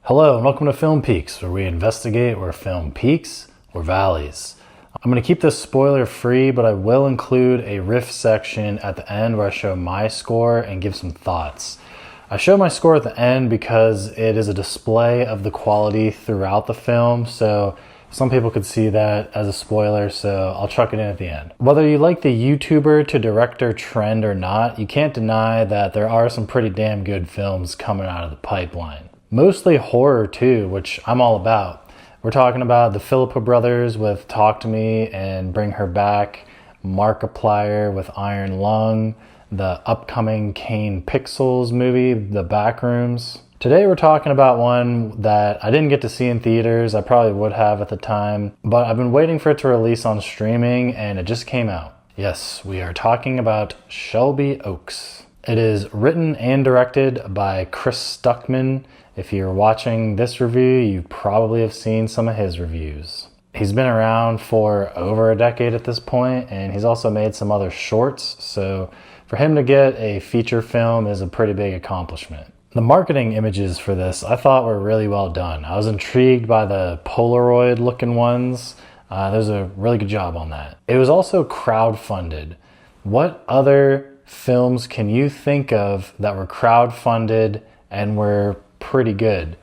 Hello and welcome to Film Peaks, where we investigate where film peaks or valleys. I'm going to keep this spoiler free, but I will include a riff section at the end where I show my score and give some thoughts. I show my score at the end because it is a display of the quality throughout the film, so some people could see that as a spoiler, so I'll chuck it in at the end. Whether you like the YouTuber to director trend or not, you can't deny that there are some pretty damn good films coming out of the pipeline. Mostly horror too, which I'm all about. We're talking about the Philippa brothers with Talk to Me and Bring Her Back, Markiplier with Iron Lung, the upcoming Kane Pixels movie, The Backrooms. Today we're talking about one that I didn't get to see in theaters. I probably would have at the time, but I've been waiting for it to release on streaming and it just came out. Yes, we are talking about Shelby Oaks. It is written and directed by Chris Stuckman. If you're watching this review, you probably have seen some of his reviews. He's been around for over a decade at this point, and he's also made some other shorts, so for him to get a feature film is a pretty big accomplishment. The marketing images for this I thought were really well done. I was intrigued by the Polaroid looking ones. There's a really good job on that. It was also crowdfunded. What other films can you think of that were crowdfunded and were pretty good?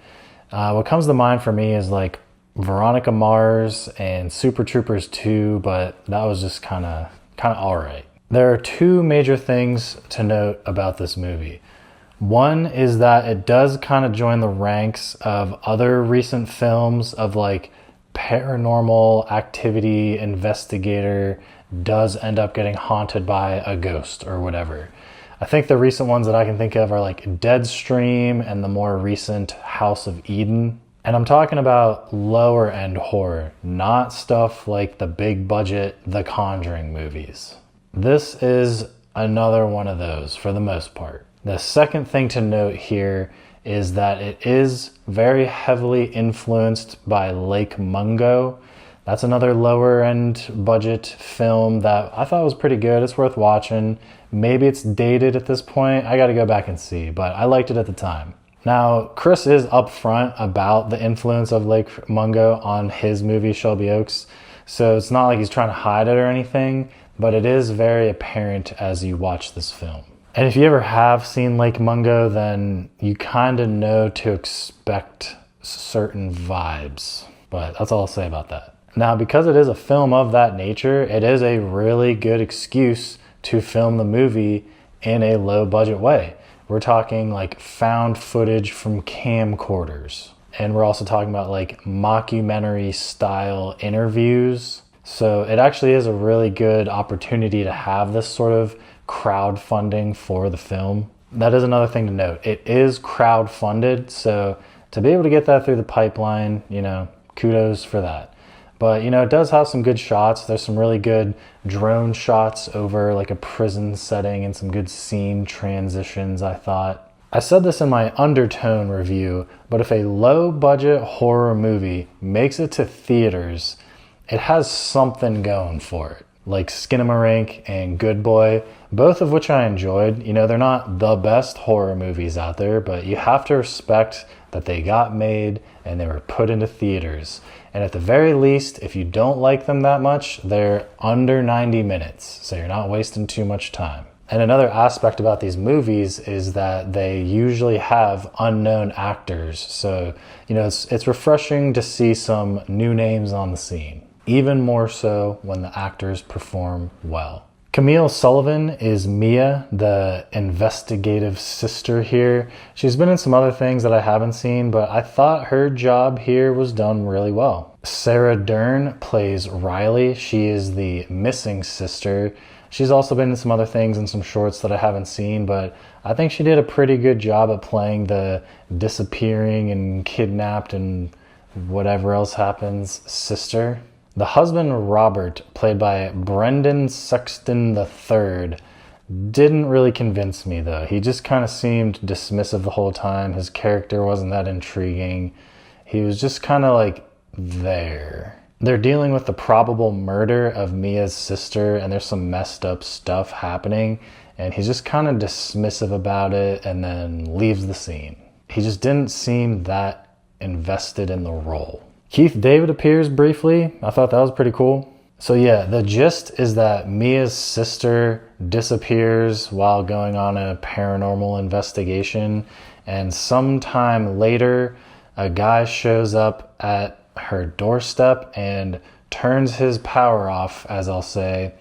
What comes to mind for me is like Veronica Mars and Super Troopers 2, but that was just kind of all right. There are two major things to note about this movie. One is that it does kind of join the ranks of other recent films of like paranormal activity investigator does end up getting haunted by a ghost or whatever. I think the recent ones that I can think of are like Deadstream and the more recent House of Eden. And I'm talking about lower end horror, not stuff like the big budget The Conjuring movies. This is another one of those for the most part. The second thing to note here is that it is very heavily influenced by Lake Mungo. That's another lower end budget film that I thought was pretty good. It's worth watching. Maybe it's dated at this point. I got to go back and see, but I liked it at the time. Now, Chris is upfront about the influence of Lake Mungo on his movie Shelby Oaks, so it's not like he's trying to hide it or anything, but it is very apparent as you watch this film. And if you ever have seen Lake Mungo, then you kind of know to expect certain vibes, but that's all I'll say about that. Now, because it is a film of that nature, it is a really good excuse to film the movie in a low budget way. We're talking like found footage from camcorders. And we're also talking about like mockumentary style interviews. So it actually is a really good opportunity to have this sort of crowdfunding for the film. That is another thing to note. It is crowdfunded, so to be able to get that through the pipeline, kudos for that. But it does have some good shots. There's some really good drone shots over like a prison setting and some good scene transitions, I thought. I said this in my Undertone review, but if a low budget horror movie makes it to theaters, it has something going for it. Like Skinamarink and Good Boy, both of which I enjoyed. They're not the best horror movies out there, but you have to respect that they got made and they were put into theaters. And at the very least, if you don't like them that much, they're under 90 minutes, so you're not wasting too much time. And another aspect about these movies is that they usually have unknown actors, so it's refreshing to see some new names on the scene. Even more so when the actors perform well. Camille Sullivan is Mia, the investigative sister here. She's been in some other things that I haven't seen, but I thought her job here was done really well. Sarah Dern plays Riley. She is the missing sister. She's also been in some other things and some shorts that I haven't seen, but I think she did a pretty good job at playing the disappearing and kidnapped and whatever else happens sister. The husband, Robert, played by Brendan Sexton III, didn't really convince me though. He just kind of seemed dismissive the whole time. His character wasn't that intriguing. He was just kind of like there. They're dealing with the probable murder of Mia's sister, and there's some messed up stuff happening, and he's just kind of dismissive about it and then leaves the scene. He just didn't seem that invested in the role. Keith David appears briefly. I thought that was pretty cool. So yeah, the gist is that Mia's sister disappears while going on a paranormal investigation, and sometime later a guy shows up at her doorstep and turns his power off, as I'll say,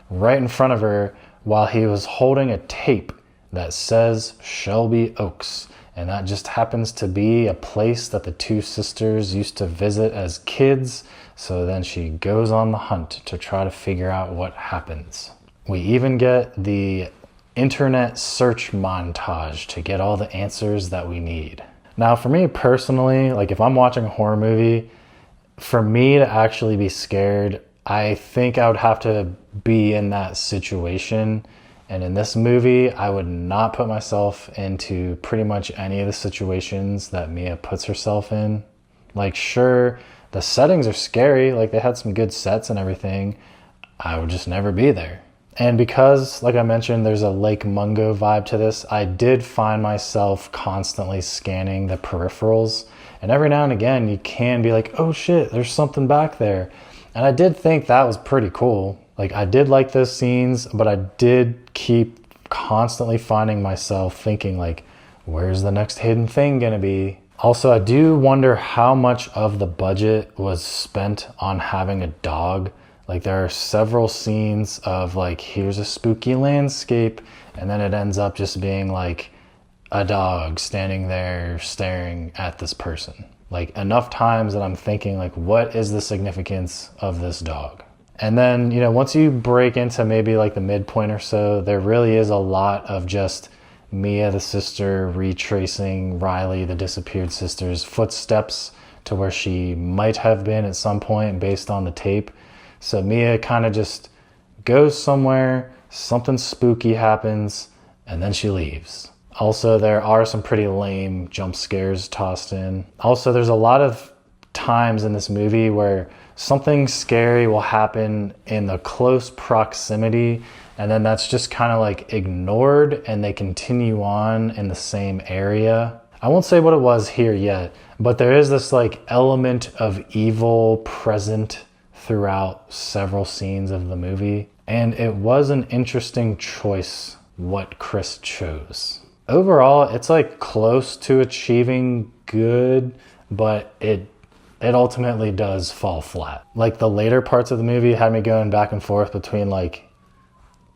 right in front of her while he was holding a tape that says Shelby Oaks. And that just happens to be a place that the two sisters used to visit as kids. So then she goes on the hunt to try to figure out what happens. We even get the internet search montage to get all the answers that we need. Now, for me personally, like if I'm watching a horror movie, for me to actually be scared, I think I would have to be in that situation. And in this movie, I would not put myself into pretty much any of the situations that Mia puts herself in. Like, sure, the settings are scary, like they had some good sets and everything. I would just never be there. And because, like I mentioned, there's a Lake Mungo vibe to this, I did find myself constantly scanning the peripherals. And every now and again, you can be like, oh shit, there's something back there. And I did think that was pretty cool. Like, I did like those scenes, but I did keep constantly finding myself thinking like, where's the next hidden thing gonna be? Also, I do wonder how much of the budget was spent on having a dog. Like, there are several scenes of like, here's a spooky landscape, and then it ends up just being like a dog standing there staring at this person. Like, enough times that I'm thinking like, what is the significance of this dog? And then, you know, once you break into maybe like the midpoint or so, there really is a lot of just Mia, the sister, retracing Riley, the disappeared sister's footsteps to where she might have been at some point based on the tape. So Mia kind of just goes somewhere, something spooky happens, and then she leaves. Also, there are some pretty lame jump scares tossed in. Also, there's a lot of times in this movie where something scary will happen in the close proximity, and then that's just kind of like ignored and they continue on in the same area. I won't say what it was here yet, but there is this like element of evil present throughout several scenes of the movie, and it was an interesting choice what Chris chose. Overall, it's like close to achieving good, but it ultimately does fall flat. Like, the later parts of the movie had me going back and forth between like,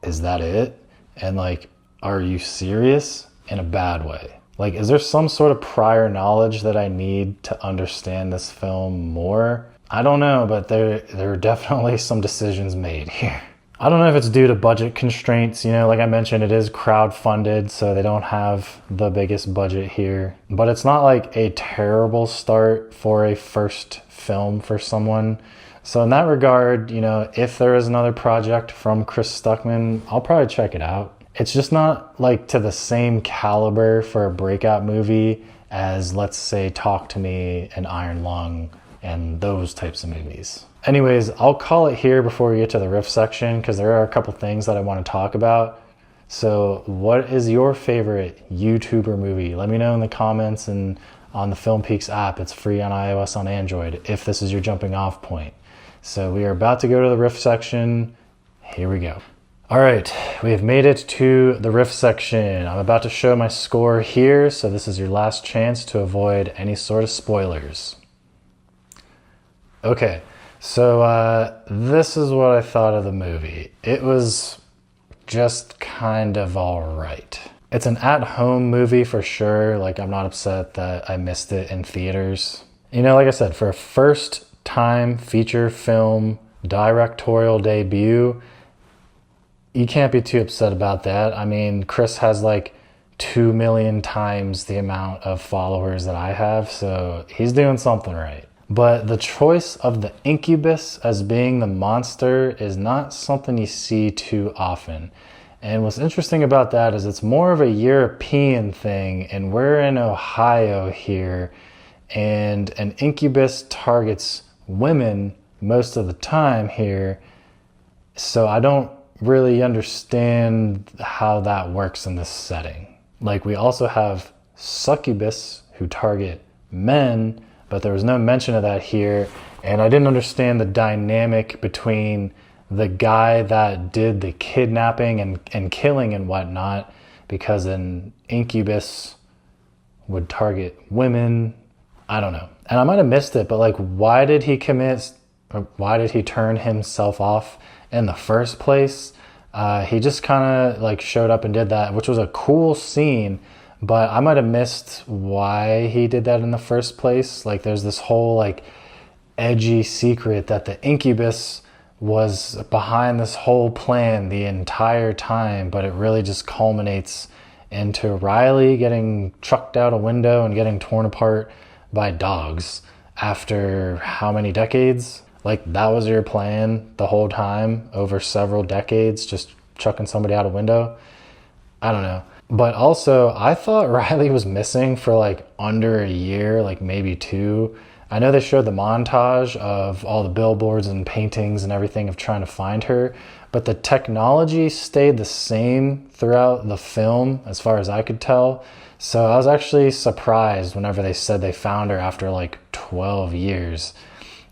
is that it? And like, are you serious? In a bad way. Like, is there some sort of prior knowledge that I need to understand this film more? I don't know, but there are definitely some decisions made here. I don't know if it's due to budget constraints. You know, like I mentioned, it is crowdfunded, so they don't have the biggest budget here. But it's not like a terrible start for a first film for someone. So in that regard, you know, if there is another project from Chris Stuckman, I'll probably check it out. It's just not like to the same caliber for a breakout movie as, let's say, Talk to Me and Iron Lung and those types of movies. Anyways, I'll call it here before we get to the riff section, because there are a couple things that I want to talk about. So what is your favorite YouTuber movie? Let me know in the comments, and on the Film Peaks app. It's free on iOS, on Android, if this is your jumping off point. So we are about to go to the riff section. Here we go. All right, we have made it to the riff section. I'm about to show my score here, so this is your last chance to avoid any sort of spoilers. Okay. So this is what I thought of the movie. It was just kind of all right. It's an at-home movie for sure. Like, I'm not upset that I missed it in theaters. You know, like I said, for a first-time feature film directorial debut, you can't be too upset about that. I mean, Chris has like 2 million times the amount of followers that I have, so he's doing something right. But the choice of the incubus as being the monster is not something you see too often. And what's interesting about that is it's more of a European thing, and we're in Ohio here, and an incubus targets women most of the time here. So I don't really understand how that works in this setting. Like, we also have succubus who target men, but there was no mention of that here. And I didn't understand the dynamic between the guy that did the kidnapping and killing and whatnot, because an incubus would target women. I don't know. And I might have missed it, but like, why did he turn himself off in the first place? He just kind of like showed up and did that, which was a cool scene, but I might have missed why he did that in the first place. Like, there's this whole like edgy secret that the incubus was behind this whole plan the entire time, but it really just culminates into Riley getting trucked out a window and getting torn apart by dogs after how many decades? Like, that was your plan the whole time over several decades, just chucking somebody out a window? I don't know. But also, I thought Riley was missing for like under a year, like maybe 2. I know they showed the montage of all the billboards and paintings and everything of trying to find her, but the technology stayed the same throughout the film as far as I could tell. So I was actually surprised whenever they said they found her after like 12 years.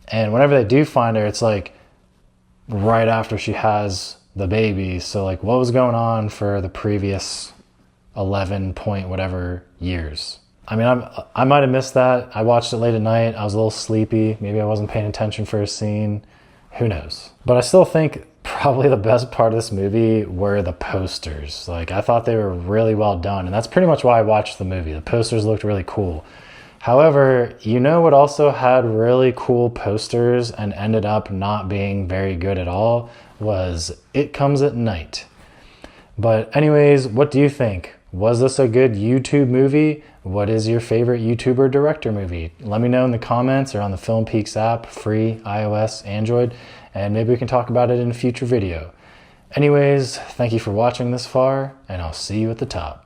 And whenever they do find her, it's like right after she has the baby. So like, what was going on for the previous 11 point whatever years? I mean, I might have missed that. I watched it late at night. I was a little sleepy. Maybe I wasn't paying attention for a scene. Who knows? But I still think probably the best part of this movie were the posters. Like, I thought they were really well done. And that's pretty much why I watched the movie. The posters looked really cool. However, you know what also had really cool posters and ended up not being very good at all was It Comes at Night. But anyways, what do you think? Was this a good YouTube movie? What is your favorite YouTuber director movie? Let me know in the comments or on the Film Peaks app, free, iOS, Android, and maybe we can talk about it in a future video. Anyways, thank you for watching this far, and I'll see you at the top.